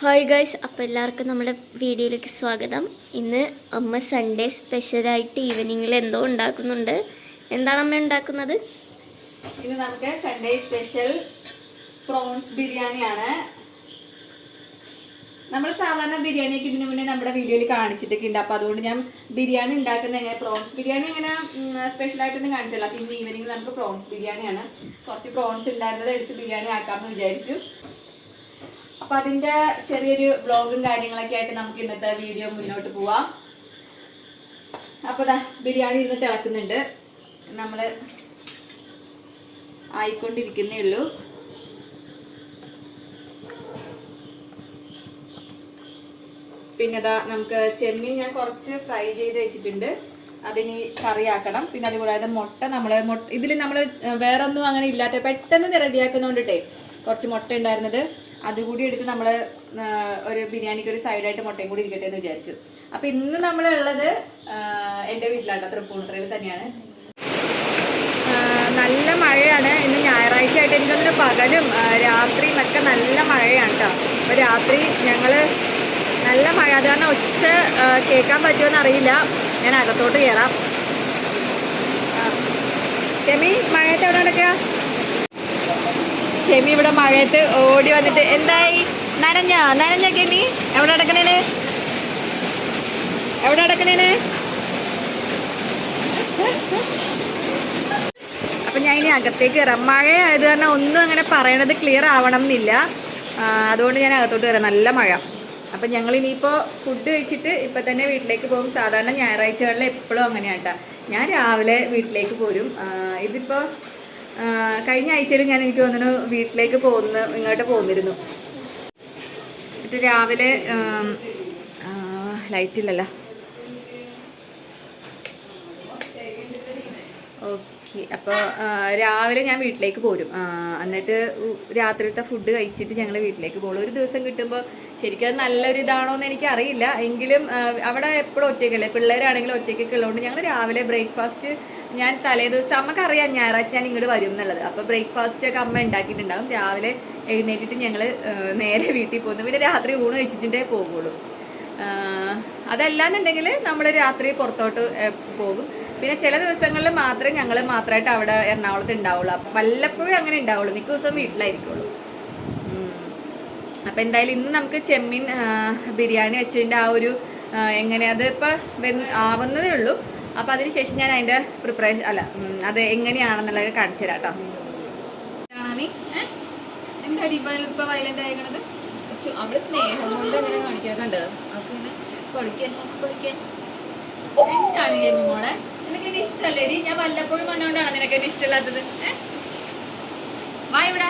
Hi guys, അപ്പോൾ എല്ലാവർക്കും നമ്മുടെ വീഡിയോയിലേക്ക് സ്വാഗതം. ഇന്ന് അമ്മ സൺഡേ സ്പെഷ്യലായിട്ട് ഈവനിങ്ങിൽ എന്തോ ഉണ്ടാക്കുന്നുണ്ട്. എന്താണ് അമ്മ ഉണ്ടാക്കുന്നത്? ഇന്ന് നമുക്ക് സൺഡേ സ്പെഷ്യൽ പ്രോൺസ് ബിരിയാണിയാണ്. നമ്മൾ സാധാരണ ബിരിയാണിയൊക്കെ ഇതിനു മുന്നേ നമ്മുടെ വീഡിയോയിൽ കാണിച്ചിട്ടൊക്കെ ഉണ്ട്. അപ്പോൾ അതുകൊണ്ട് ഞാൻ ബിരിയാണി ഉണ്ടാക്കുന്നത് എങ്ങനെ, പ്രോൺസ് ബിരിയാണി അങ്ങനെ സ്പെഷ്യലായിട്ടൊന്നും കാണിച്ചില്ല. അപ്പോൾ ഇന്ന് ഈവനിങ്ങിൽ നമുക്ക് പ്രോൺസ് ബിരിയാണിയാണ്. കുറച്ച് പ്രോൺസ് ഉണ്ടായിരുന്നത് എടുത്ത് ബിരിയാണി ആക്കാമെന്ന് വിചാരിച്ചു. അപ്പോൾ അതിൻ്റെ ചെറിയൊരു വ്ളോഗും കാര്യങ്ങളൊക്കെ ആയിട്ട് നമുക്ക് ഇന്നത്തെ വീഡിയോ മുന്നോട്ട് പോവാം. അപ്പോൾ ബിരിയാണി ഇരുന്ന് തിളക്കുന്നുണ്ട്, നമ്മൾ ആയിക്കൊണ്ടിരിക്കുന്നേ ഉള്ളൂ. പിന്നെ നമുക്ക് ചെമ്മീൻ ഞാൻ കുറച്ച് ഫ്രൈ ചെയ്ത് വെച്ചിട്ടുണ്ട്, അതിന് കറിയാക്കണം. പിന്നെ അതുകൂടാതെ മുട്ട ഇതിൽ നമ്മൾ വേറെ ഒന്നും അങ്ങനെ ഇല്ലാത്ത പെട്ടെന്ന് റെഡിയാക്കുന്നതുകൊണ്ടിട്ടേ കുറച്ച് മുട്ട ഉണ്ടായിരുന്നത് അതുകൂടി എടുത്ത് നമ്മൾ ഒരു ബിരിയാണിക്ക് ഒരു സൈഡായിട്ട് മുട്ടയും കൂടി ഇരിക്കട്ടെ എന്ന് വിചാരിച്ചു. അപ്പം ഇന്ന് നമ്മളുള്ളത് എൻ്റെ വീട്ടിലാണ്, തൃപ്പൂണിത്തുറയിൽ തന്നെയാണ്. നല്ല മഴയാണ്. ഇന്ന് ഞായറാഴ്ച ആയിട്ട് എനിക്കൊന്നിന് പകലും രാത്രിയും ഒക്കെ നല്ല മഴയാണ് കേട്ടോ. അപ്പോൾ രാത്രി ഞങ്ങൾ നല്ല മഴ, അത് കാരണം ഒച്ച കേൾക്കാൻ പറ്റുമോയെന്ന് അറിയില്ല. ഞാൻ അകത്തോട്ട് കയറാം. കെമി, മഴയത്ത് എവിടെ നടക്കുക? കെമി ഇവിടെ മഴയത്ത് ഓടി വന്നിട്ട് എന്തായി? നനഞ്ഞ കെമി എവിടെ നടക്കണേന്? അപ്പം ഞാൻ ഇനി അകത്തേക്ക് കയറാം. മഴ ആയത് കാരണം ഒന്നും അങ്ങനെ പറയണത് ക്ലിയർ ആവണം എന്നില്ല, അതുകൊണ്ട് ഞാൻ അകത്തോട്ട് കയറാം. നല്ല മഴ. അപ്പം ഞങ്ങൾ ഇനിയിപ്പോൾ ഫുഡ് കഴിച്ചിട്ട് ഇപ്പം തന്നെ വീട്ടിലേക്ക് പോകും. സാധാരണ ഞായറാഴ്ചകളിൽ എപ്പോഴും അങ്ങനെയാണ് കേട്ടോ, ഞാൻ രാവിലെ വീട്ടിലേക്ക് പോരും. ഇതിപ്പോൾ കഴിഞ്ഞ ആഴ്ചയിൽ എനിക്ക് തോന്നുന്നു വീട്ടിലേക്ക് ഇങ്ങോട്ട് പോന്നിരുന്നു. എന്നിട്ട് രാവിലെ ലൈറ്റില്ലല്ലോ. ഓക്കെ, അപ്പോൾ രാവിലെ ഞാൻ വീട്ടിലേക്ക് പോരും. എന്നിട്ട് രാത്രിയിലത്തെ ഫുഡ് കഴിച്ചിട്ട് ഞങ്ങൾ വീട്ടിലേക്ക് പോകും. ഒരു ദിവസം കിട്ടുമ്പോൾ ശരിക്കും അത് നല്ലൊരു ഇതാണോ എന്ന് എനിക്കറിയില്ല. എങ്കിലും അവിടെ എപ്പോഴും ഒറ്റയ്ക്കല്ലേ, പിള്ളേരാണെങ്കിലും ഒറ്റയ്ക്കൊക്കെ ഉള്ളതുകൊണ്ട് ഞങ്ങൾ രാവിലെ ബ്രേക്ക്ഫാസ്റ്റ് ഞാൻ തലേ ദിവസം അമ്മക്കറിയാം ഞായറാഴ്ച ഞാൻ ഇങ്ങോട്ട് വരും എന്നുള്ളത്. അപ്പോൾ ബ്രേക്ക്ഫാസ്റ്റ് ഒക്കെ അമ്മ ഉണ്ടാക്കിയിട്ടുണ്ടാകും. രാവിലെ എഴുന്നേറ്റിട്ട് ഞങ്ങൾ നേരെ വീട്ടിൽ പോകുന്നു. പിന്നെ രാത്രി ഊണ് കഴിച്ചിട്ടേ പോകുള്ളൂ. അതല്ലാന്നുണ്ടെങ്കിൽ നമ്മൾ രാത്രി പുറത്തോട്ട് പോകും. പിന്നെ ചില ദിവസങ്ങളിൽ മാത്രമേ ഞങ്ങൾ മാത്രമായിട്ട് അവിടെ എറണാകുളത്ത് ഉണ്ടാവുള്ളൂ. വല്ലപ്പോഴും അങ്ങനെ ഉണ്ടാവുള്ളൂ, മിക്ക ദിവസവും വീട്ടിലായിരിക്കുള്ളൂ. അപ്പം എന്തായാലും ഇന്ന് നമുക്ക് ചെമ്മീൻ ബിരിയാണി വെച്ചതിൻ്റെ ആ ഒരു എങ്ങനെ അത് ഇപ്പം ആവുന്നതേ ഉള്ളൂ. അപ്പം അതിനുശേഷം ഞാൻ അതിൻ്റെ പ്രിപ്പറേഷൻ അത് എങ്ങനെയാണെന്നുള്ളത് കാണിച്ചു തരാം കേട്ടോ. നീ എന്താടി ഇപ്പം വയലൻ്റ് ആയിക്കണത്? അവിടെ സ്നേഹം കൊണ്ട് എങ്ങനെ കാണിക്കാറുണ്ട്. അപ്പം എന്താണ് മോളെ, നിനക്ക് എന്നെ ഇഷ്ടമല്ലേടി? ഞാൻ വല്ലപ്പോഴും വന്നോണ്ടാണ് നിനക്ക് എന്നെ ഇഷ്ടമില്ലാത്തത്. വാ ഇവിടെ.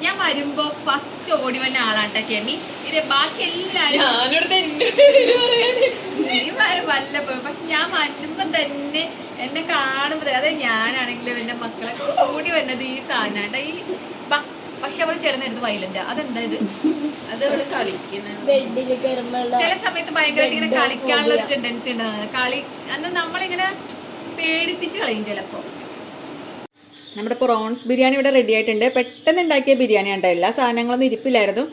ഞാൻ വരുമ്പോ ഫസ്റ്റ് ഓടി വന്ന ആളാട്ടാ കെമി. ഇത് ബാക്കി എല്ലാരും വല്ലപ്പോഴും, പക്ഷെ ഞാൻ വരുമ്പോ തന്നെ എന്നെ കാണുമ്പോ അതെ ഞാനാണെങ്കിലും എന്റെ മക്കളൊക്കെ ഓടി വരുന്നത് ഈ സാധനമാട്ടാ. ഈ പക്ഷെ അവള് ചേർന്നിരുന്ന് വയലന്റ്. അതെന്താ ഇത്? അത് അവള് കളിക്കുന്നത് ചില സമയത്ത് ഭയങ്കരമായിട്ട് ഇങ്ങനെ കളിക്കാനുള്ള ഒരു ടെൻഡൻസി ഉണ്ടാകുന്നത്. അന്ന് നമ്മളിങ്ങനെ പേടിപ്പിച്ച് കളയും ചിലപ്പോ. നമ്മുടെ പ്രോൺസ് ബിരിയാണി ഇവിടെ റെഡി ആയിട്ടുണ്ട്. പെട്ടെന്ന് ഉണ്ടാക്കിയ ബിരിയാണി ഉണ്ടോ, എല്ലാ സാധനങ്ങളൊന്നും ഇരിപ്പില്ലായിരുന്നു.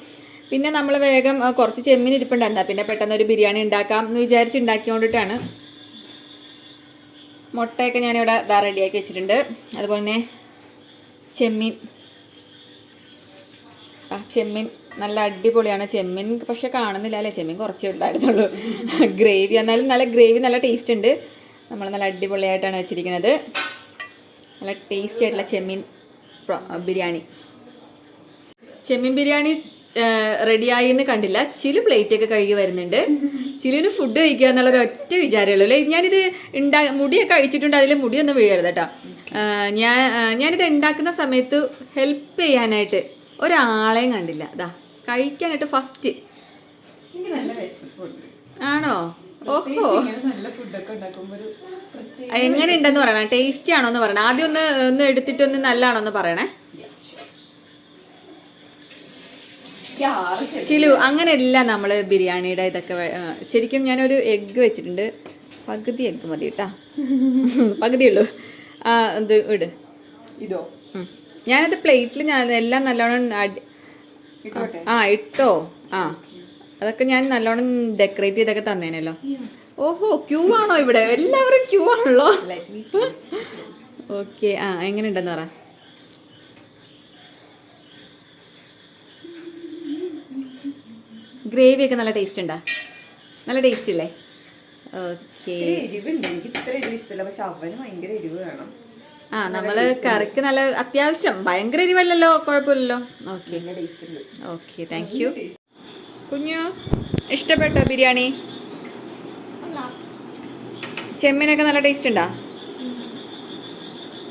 പിന്നെ നമ്മൾ വേഗം കുറച്ച് ചെമ്മീൻ ഇരിപ്പുണ്ടായിരുന്ന പിന്നെ പെട്ടെന്ന് ഒരു ബിരിയാണി ഉണ്ടാക്കാം എന്ന് വിചാരിച്ച് ഉണ്ടാക്കിക്കൊണ്ടിട്ടാണ്. മുട്ടയൊക്കെ ഞാനിവിടെ റെഡിയാക്കി വെച്ചിട്ടുണ്ട്. അതുപോലെ തന്നെ ചെമ്മീൻ നല്ല അടിപൊളിയാണ്. ചെമ്മീൻ പക്ഷെ കാണുന്നില്ല അല്ലേ, ചെമ്മീൻ കുറച്ചേ ഉണ്ടായിരുന്നുള്ളൂ. ഗ്രേവി എന്നാലും നല്ല ഗ്രേവി, നല്ല ടേസ്റ്റ് ഉണ്ട്. നമ്മൾ നല്ല അടിപൊളിയായിട്ടാണ് വെച്ചിരിക്കുന്നത്. നല്ല ടേസ്റ്റി ആയിട്ടുള്ള ചെമ്മീൻ ബിരിയാണി റെഡിയായി എന്ന് കണ്ടില്ല. ചിലു പ്ലേറ്റൊക്കെ കഴുകി വരുന്നുണ്ട്. ചിലുവിന് ഫുഡ് കഴിക്കുക എന്നുള്ളൊരു ഒറ്റ വിചാരമേ ഉള്ളൂ അല്ലേ. ഞാനിത് മുടിയൊക്കെ കഴിച്ചിട്ടുണ്ട്, അതിൽ മുടിയൊന്നും വീഴരുത് കേട്ടോ. ഞാനിത് ഉണ്ടാക്കുന്ന സമയത്ത് ഹെൽപ്പ് ചെയ്യാനായിട്ട് ഒരാളെയും കണ്ടില്ല. കഴിക്കാനായിട്ട് ഫസ്റ്റ് ആണോ? ഓഹോ, എങ്ങനെയുണ്ടെന്ന് പറയണേ, ടേസ്റ്റി ആണോ എന്ന് പറയണേ. ആദ്യം ഒന്ന് എടുത്തിട്ടൊന്ന് നല്ലതാണോ എന്ന് പറയണേ. ചിലു അങ്ങനെയല്ല നമ്മൾ ബിരിയാണിയുടെ ഇതൊക്കെ. ശരിക്കും ഞാനൊരു എഗ്ഗ് വെച്ചിട്ടുണ്ട്, പകുതി എഗ്ഗ് മതി കേട്ടാ, പകുതിയുള്ളൂ. ഇത് ഇട്. ഞാനത് പ്ലേറ്റിൽ ഞാൻ എല്ലാം നല്ലോണം ഇട്ടോ ആ അതൊക്കെ ഞാൻ നല്ലോണം ഡെക്കറേറ്റ് ചെയ്തൊക്കെ തന്നേനല്ലോ. ഓഹോ, ക്യൂ ആണോ ഇവിടെ? എല്ലാവരും ക്യൂ ആണല്ലോ. ഓക്കെ, ആ എങ്ങനെയുണ്ടെന്ന് പറ. ഗ്രേവി ഒക്കെ നല്ല ടേസ്റ്റ് ഉണ്ടാ? നല്ല ടേസ്റ്റ് ഇല്ലേ? ഓക്കെ. എരിവുണ്ട്, എനിക്ക് ഇത്ര എരിവ് ഇഷ്ടമല്ല, പക്ഷെ അവന് ഭയങ്കര എരിവ് വേണം. ആ നമ്മള് കറിക്ക് നല്ല അത്യാവശ്യം ഭയങ്കര എരിവല്ലല്ലോ, കുഴപ്പമില്ലല്ലോ. ഓക്കെ നല്ല ടേസ്റ്റ് ഉണ്ട്. Okay, thank you. കുഞ്ഞു ഇഷ്ടപ്പെട്ടോ ബിരിയാണി? ചെമ്മീനൊക്കെ നല്ല ടേസ്റ്റ് ഉണ്ടാ?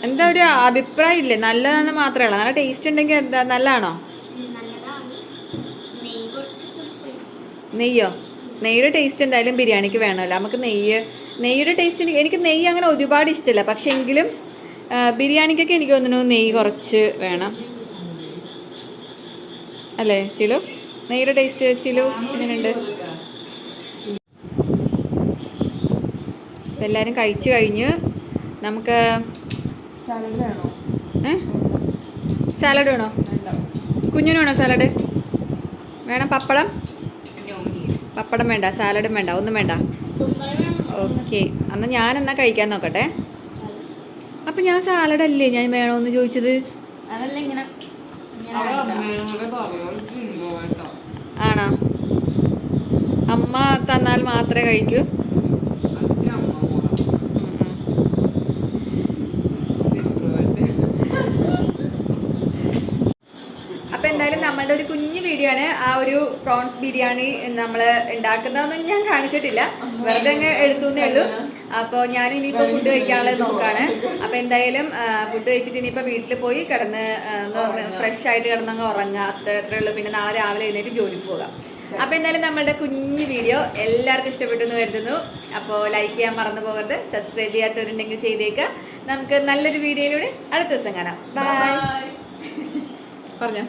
എന്താ ഒരു അഭിപ്രായം ഇല്ലേ? നല്ലതാണെന്ന് മാത്രമേ നല്ല ടേസ്റ്റ് ഉണ്ടെങ്കിൽ എന്താ നല്ലതാണോ? നെയ്യോ? നെയ്യുടെ ടേസ്റ്റ് എന്തായാലും ബിരിയാണിക്ക് വേണമല്ലോ. നമുക്ക് നെയ്യുടെ ടേസ്റ്റ് എനിക്ക് നെയ്യ് അങ്ങനെ ഒരുപാട് ഇഷ്ടമില്ല, പക്ഷെ എങ്കിലും ബിരിയാണിക്കൊക്കെ എനിക്ക് തോന്നുന്നു നെയ്യ് കുറച്ച് വേണം അല്ലേ ചിലു? നെയ്യുടെ ടേസ്റ്റ് ചിലു എങ്ങനെയുണ്ട്? അപ്പം എല്ലാവരും കഴിച്ചു കഴിഞ്ഞ് നമുക്ക് സാലഡ് വേണോ? സാലഡ് വേണോ? കുഞ്ഞിന് വേണോ സാലഡ്? വേണം. പപ്പടം വേണ്ട, സാലഡും വേണ്ട, ഒന്നും വേണ്ട. ഓക്കെ, എന്നാൽ ഞാനെന്നാ കഴിക്കാൻ നോക്കട്ടെ. അപ്പം ഞാൻ സാലഡല്ലേ ഞാൻ വേണമെന്ന് ചോദിച്ചത്? അതല്ല ഇങ്ങനെ ആണോ? അമ്മ തന്നാൽ മാത്രമേ കഴിക്കൂ? അപ്പം എന്തായാലും നമ്മളുടെ ഒരു കുഞ്ഞു വീഡിയോ ആണ് ആ ഒരു പ്രോൺസ് ബിരിയാണി നമ്മൾ ഉണ്ടാക്കുന്നതൊന്നും ഞാൻ കാണിച്ചിട്ടില്ല, വെറുതെ അങ്ങ് എടുത്തുന്നേ ഉള്ളൂ. അപ്പോൾ ഞാൻ ഇനിയിപ്പോൾ ഫുഡ് കഴിക്കാനുള്ളത് നോക്കുകയാണ്. അപ്പോൾ എന്തായാലും ഫുഡ് കഴിച്ചിട്ട് ഇനിയിപ്പോൾ വീട്ടിൽ പോയി കിടന്ന് ഫ്രഷ് ആയിട്ട് കിടന്നങ്ങ് ഉറങ്ങുക, അത്രേ ഉള്ളൂ. പിന്നെ നാളെ രാവിലെ എഴുന്നേറ്റ് ജോലിക്ക് പോകാം. അപ്പോൾ എന്തായാലും നമ്മളുടെ കുഞ്ഞു വീഡിയോ എല്ലാവർക്കും ഇഷ്ടപ്പെട്ടു എന്ന് കരുതുന്നു. അപ്പോൾ ലൈക്ക് ചെയ്യാൻ മറന്നു പോകരുത്, സബ്സ്ക്രൈബ് ചെയ്യാത്തവരുണ്ടെങ്കിൽ ചെയ്തേക്കുക. നമുക്ക് നല്ലൊരു വീഡിയോയിലൂടെ അടുത്ത ദിവസം കാണാം. ബൈ. പറഞ്ഞോ.